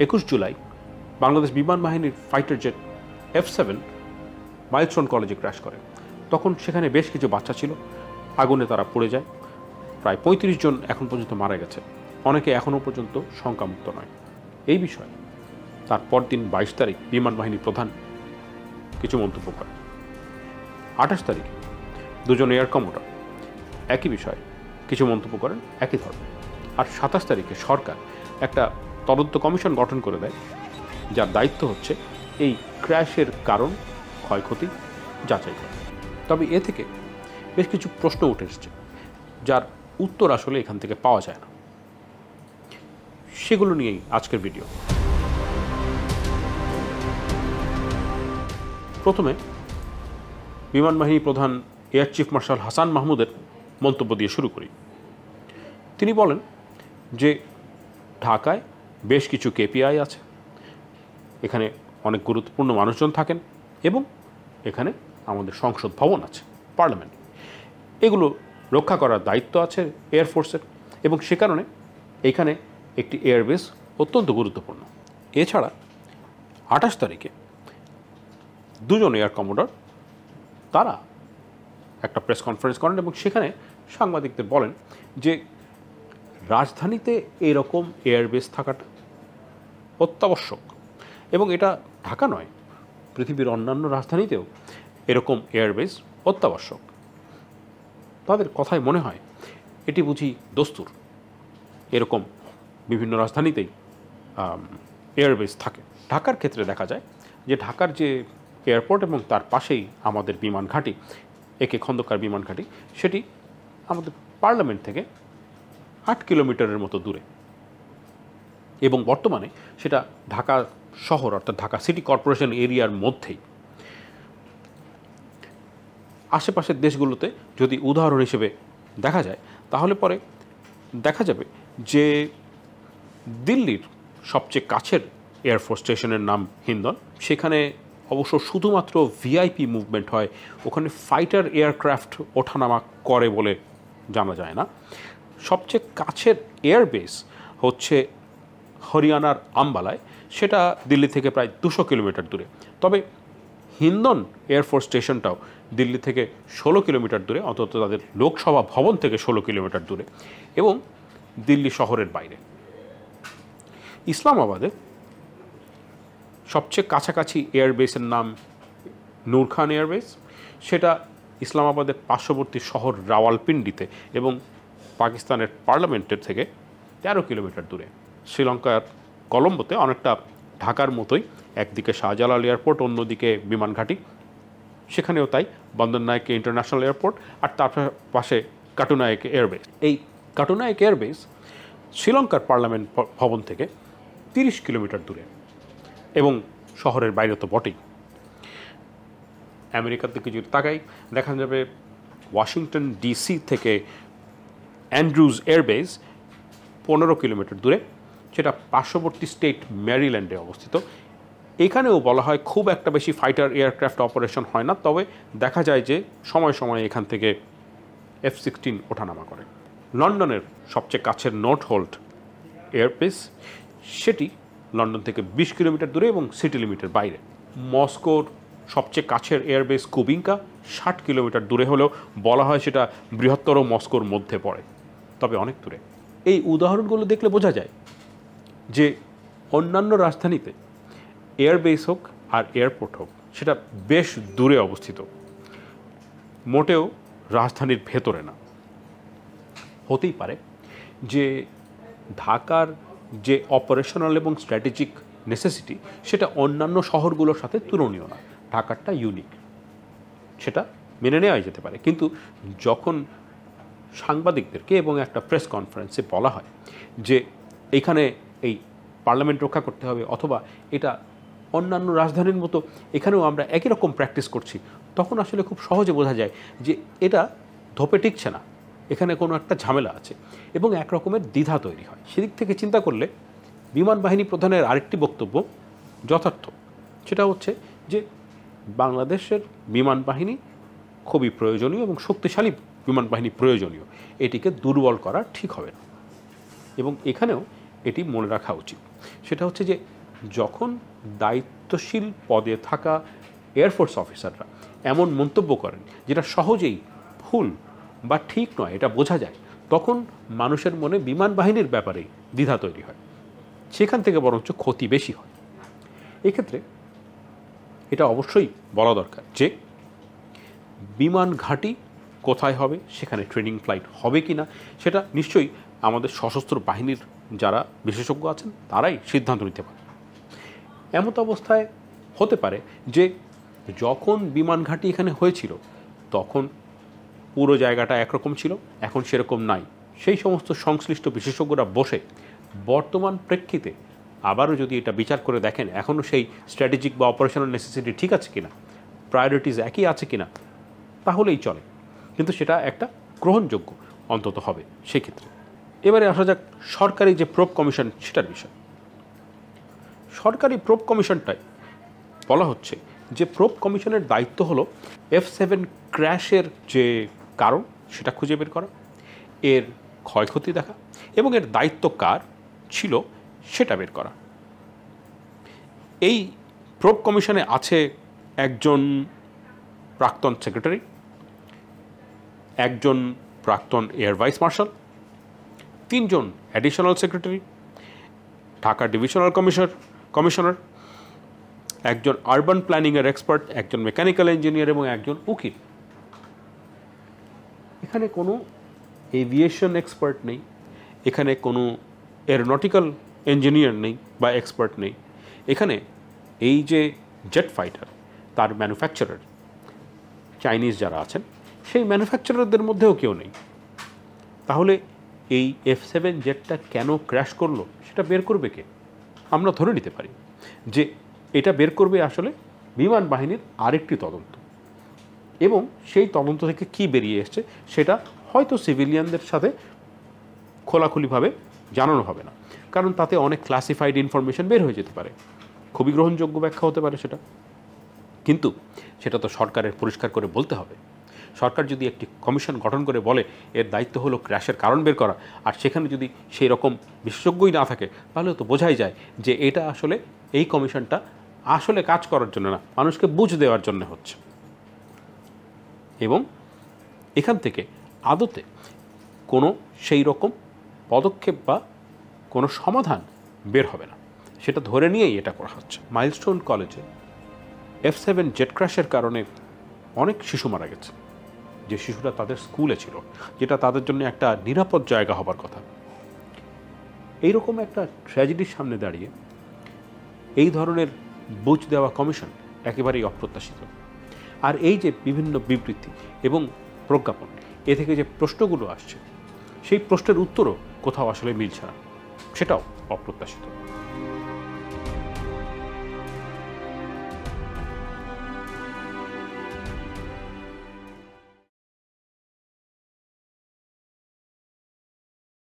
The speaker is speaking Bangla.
21 জুলাই বাংলাদেশ বিমান বাহিনীর ফাইটার জেট F7 মাইলস্টোন কলেজে ক্র্যাশ করে। তখন সেখানে বেশ কিছু বাচ্চা ছিল, আগুনে তারা পড়ে যায়। প্রায় 35 জন এখন পর্যন্ত মারা গেছে, অনেকে এখনও পর্যন্ত শঙ্কামুক্ত নয়। এই বিষয়ে তার পরদিন 22 তারিখ বিমান বাহিনী প্রধান কিছু মন্তব্য করেন। 28 তারিখে দুজন এয়ার কমোডর একই বিষয়ে কিছু মন্তব্য করেন একই ধরনের। আর 27 তারিখে সরকার একটা তদন্ত কমিশন গঠন করে দেয়, যার দায়িত্ব হচ্ছে এই ক্র্যাশের কারণ, ক্ষয়ক্ষতি যাচাই করা। তবে এ থেকে বেশ কিছু প্রশ্ন উঠে এসছে, যার উত্তর আসলে এখান থেকে পাওয়া যায় না। সেগুলো নিয়েই আজকের ভিডিও। প্রথমে বিমান বাহিনী প্রধান এয়ার চিফ মার্শাল হাসান মাহমুদের মন্তব্য দিয়ে শুরু করি। তিনি বলেন যে ঢাকায় বেশ কিছু KPI আছে, এখানে অনেক গুরুত্বপূর্ণ মানুষজন থাকেন এবং এখানে আমাদের সংসদ ভবন আছে, পার্লামেন্ট, এগুলো রক্ষা করার দায়িত্ব আছে এয়ারফোর্সের এবং সে কারণে এখানে একটি এয়ারবেস অত্যন্ত গুরুত্বপূর্ণ। এছাড়া 28 তারিখে দুজন এয়ার কমোডর তারা একটা প্রেস কনফারেন্স করেন এবং সেখানে সাংবাদিকদের বলেন যে রাজধানীতে এরকম এয়ারবেস থাকাটা অত্যাবশ্যক এবং এটা ঢাকা নয়, পৃথিবীর অন্যান্য রাজধানীতেও এরকম এয়ারবেস অত্যাবশ্যক। তাদের কথায় মনে হয় এটি বুঝি দস্তুর, এরকম বিভিন্ন রাজধানীতেই এয়ারবেস থাকে। ঢাকার ক্ষেত্রে দেখা যায় যে ঢাকার যে এয়ারপোর্ট এবং তার পাশেই আমাদের বিমান ঘাঁটি, একে খন্দকার বিমান ঘাঁটি, সেটি আমাদের পার্লামেন্ট থেকে 8 কিলোমিটারের মতো দূরে এবং বর্তমানে সেটা ঢাকা শহর অর্থাৎ ঢাকা সিটি কর্পোরেশন এরিয়ার মধ্যেই। আশেপাশের দেশগুলোতে যদি উদাহরণ হিসেবে দেখা যায় তাহলে পরে দেখা যাবে যে দিল্লির সবচেয়ে কাছের এয়ারফোর্স স্টেশনের নাম হিন্দন, সেখানে অবশ্য শুধুমাত্র VIP মুভমেন্ট হয়, ওখানে ফাইটার এয়ারক্রাফট ওঠানামা করে বলে জানা যায় না। সবচেয়ে কাছের এয়ারবেস হচ্ছে হরিয়ানার আম্বালায়, সেটা দিল্লি থেকে প্রায় 200 কিলোমিটার দূরে। তবে হিন্দন এয়ারফোর্স স্টেশনটাও দিল্লি থেকে 16 কিলোমিটার দূরে, অন্তত তাদের লোকসভা ভবন থেকে 16 কিলোমিটার দূরে এবং দিল্লি শহরের বাইরে। ইসলামাবাদে সবচেয়ে কাছাকাছি এয়ারবেসের নাম নূর খান এয়ারবেস, সেটা ইসলামাবাদের পার্শ্ববর্তী শহর রাওয়ালপিন্ডিতে এবং পাকিস্তানের পার্লামেন্টের থেকে 13 কিলোমিটার দূরে। শ্রীলঙ্কার কলম্বোতে অনেকটা ঢাকার মতোই, একদিকে শাহজালাল এয়ারপোর্ট, অন্যদিকে বিমান ঘাঁটি, সেখানেও তাই বন্দরনায়েক ইন্টারন্যাশনাল এয়ারপোর্ট, আর তার পাশে কাটুনায়েক এয়ারবেস। এই কাটুনায়েক এয়ারবেস শ্রীলঙ্কার পার্লামেন্ট ভবন থেকে 30 কিলোমিটার দূরে এবং শহরের বাইরে তো বটেই। আমেরিকার দিকে যদি তাকাই দেখা যাবে ওয়াশিংটন DC থেকে অ্যান্ড্রুজ এয়ারবেস 15 কিলোমিটার দূরে, সেটা পার্শ্ববর্তী স্টেট ম্যারিল্যান্ডে অবস্থিত। এখানেও বলা হয় খুব একটা বেশি ফাইটার এয়ারক্রাফট অপারেশন হয় না, তবে দেখা যায় যে সময় সময় এখান থেকে F-16 ওঠানামা করে। লন্ডনের সবচেয়ে কাছের নর্থ হোল্ট এয়ারবেস, সেটি লন্ডন থেকে 20 কিলোমিটার দূরে এবং সিটি লিমিটের বাইরে। মস্কোর সবচেয়ে কাছের এয়ারবেস কুবিঙ্কা 60 কিলোমিটার দূরে হলেও বলা হয় সেটা বৃহত্তর মস্কোর মধ্যে পড়ে, তবে অনেক দূরে। এই উদাহরণগুলো দেখলে বোঝা যায় যে অন্যান্য রাজধানীতে এয়ারবেস হোক আর এয়ারপোর্ট হোক, সেটা বেশ দূরে অবস্থিত, মোটেও রাজধানীর ভেতরে না। হতেই পারে যে ঢাকার যে অপারেশনাল এবং স্ট্র্যাটেজিক নেসেসিটি সেটা অন্যান্য শহরগুলোর সাথে তুলনীয় না, ঢাকারটা ইউনিক, সেটা মেনে নেওয়াই যেতে পারে। কিন্তু যখন সাংবাদিকদেরকে এবং একটা প্রেস কনফারেন্সে বলা হয় যে এখানে এই পার্লামেন্ট রক্ষা করতে হবে অথবা এটা অন্যান্য রাজধানীর মতো এখানেও আমরা একই রকম প্র্যাকটিস করছি, তখন আসলে খুব সহজে বোঝা যায় যে এটা ধোপে টিকছে না, এখানে কোনো একটা ঝামেলা আছে এবং এক রকমের দ্বিধা তৈরি হয়। সেদিক থেকে চিন্তা করলে বিমান বাহিনী প্রধানের আরেকটি বক্তব্য যথার্থ, সেটা হচ্ছে যে বাংলাদেশের বিমান বাহিনী খুবই প্রয়োজনীয় এবং শক্তিশালী বিমান বাহিনী প্রয়োজনীয়, এটিকে দুর্বল করা ঠিক হবে না। এবং এখানেও এটি মনে রাখা উচিত। সেটা হচ্ছে যে যখন দায়িত্বশীল পদে থাকা এয়ারফোর্স অফিসাররা এমন মন্তব্য করেন যেটা সহজেই ভুল বা ঠিক নয়, এটা বোঝা যায়, তখন মানুষের মনে বিমান বাহিনীর ব্যাপারে দ্বিধা তৈরি হয়, সেখান থেকে বরঞ্চ ক্ষতি বেশি হয়। এক্ষেত্রে এটা অবশ্যই বলা দরকার যে বিমান ঘাঁটি কোথায় হবে, সেখানে ট্রেনিং ফ্লাইট হবে কি না, সেটা নিশ্চয়ই আমাদের সশস্ত্র বাহিনীর যারা বিশেষজ্ঞ আছেন তারাই সিদ্ধান্ত নিতে পারে। এমত অবস্থায় হতে পারে যে যখন বিমান ঘাঁটি এখানে হয়েছিল তখন পুরো জায়গাটা একরকম ছিল, এখন সেরকম নাই। সেই সমস্ত সংশ্লিষ্ট বিশেষজ্ঞরা বসে বর্তমান প্রেক্ষিতে আবারও যদি এটা বিচার করে দেখেন এখনও সেই স্ট্র্যাটেজিক বা অপারেশনাল নেসেসিটি ঠিক আছে কিনা, প্রায়োরিটিস একই আছে কিনা, তাহলেই চলে। কিন্তু সেটা একটা গ্রহণযোগ্য অন্তত হবে সেক্ষেত্রে। এবারে আসা যাক সরকারি যে প্রোব কমিশন সেটার বিষয়। সরকারি প্রোব কমিশনটায় বলা হচ্ছে যে প্রোব কমিশনের দায়িত্ব হলো F7 ক্র্যাশের যে কারণ সেটা খুঁজে বের করা, এর ক্ষয়ক্ষতি দেখা এবং এর দায়িত্ব কার ছিল সেটা বের করা। এই প্রোব কমিশনে আছে একজন প্রাক্তন সেক্রেটারি, একজন প্রাক্তন এয়ার ভাইস মার্শাল, 3 জন additional secretary, Dhaka divisional commissioner, একজন আরবান প্ল্যানিংয়ের এক্সপার্ট, একজন মেকানিক্যাল ইঞ্জিনিয়ার এবং একজন উকিল। এখানে কোনো এভিয়েশন এক্সপার্ট নেই, এখানে কোনো এরোনটিক্যাল ইঞ্জিনিয়ার নেই বা এক্সপার্ট নেই। এখানে এই যে জেট ফাইটার তার ম্যানুফ্যাকচারার চাইনিজ যারা আছেন সেই ম্যানুফ্যাকচারারদের মধ্যেও কেউ নেই। তাহলে এই F7 জেটটা কেন ক্র্যাশ করলো সেটা বের করবে কে? আমরা ধরে নিতে পারি যে এটা বের করবে আসলে বিমান বাহিনীর আরেকটি তদন্ত, এবং সেই তদন্ত থেকে কি বেরিয়ে এসছে সেটা হয়তো সিভিলিয়ানদের সাথে খোলাখুলিভাবে জানানো হবে না, কারণ তাতে অনেক ক্লাসিফাইড ইনফরমেশন বের হয়ে যেতে পারে, খুবই গ্রহণযোগ্য ব্যাখ্যা হতে পারে সেটা। কিন্তু সেটা তো সরকারের পরিষ্কার করে বলতে হবে। সরকার যদি একটি কমিশন গঠন করে বলে এর দায়িত্ব হলো ক্র্যাশের কারণ বের করা, আর সেখানে যদি সেই রকম বিশেষজ্ঞই না থাকে, তাহলে তো বোঝাই যায় যে এটা আসলে এই কমিশনটা আসলে কাজ করার জন্য না, মানুষকে বুঝ দেওয়ার জন্য হচ্ছে। এবং এখান থেকে আদতে কোনো সেই রকম পদক্ষেপ বা কোনো সমাধান বের হবে না, সেটা ধরে নিয়েই এটা করা হচ্ছে। মাইলস্টোন কলেজে F7 জেট ক্র্যাশের কারণে অনেক শিশু মারা গেছে, যে শিশুরা তাদের স্কুলে ছিল, যেটা তাদের জন্য একটা নিরাপদ জায়গা হবার কথা। এইরকম একটা ট্র্যাজেডির সামনে দাঁড়িয়ে এই ধরনের বুঝ দেওয়া কমিশন একেবারেই অপ্রত্যাশিত। আর এই যে বিভিন্ন বিবৃতি এবং প্রজ্ঞাপন, এ থেকে যে প্রশ্নগুলো আসছে সেই প্রশ্নের উত্তরও কোথাও আসলে মিলছে না, সেটাও অপ্রত্যাশিত।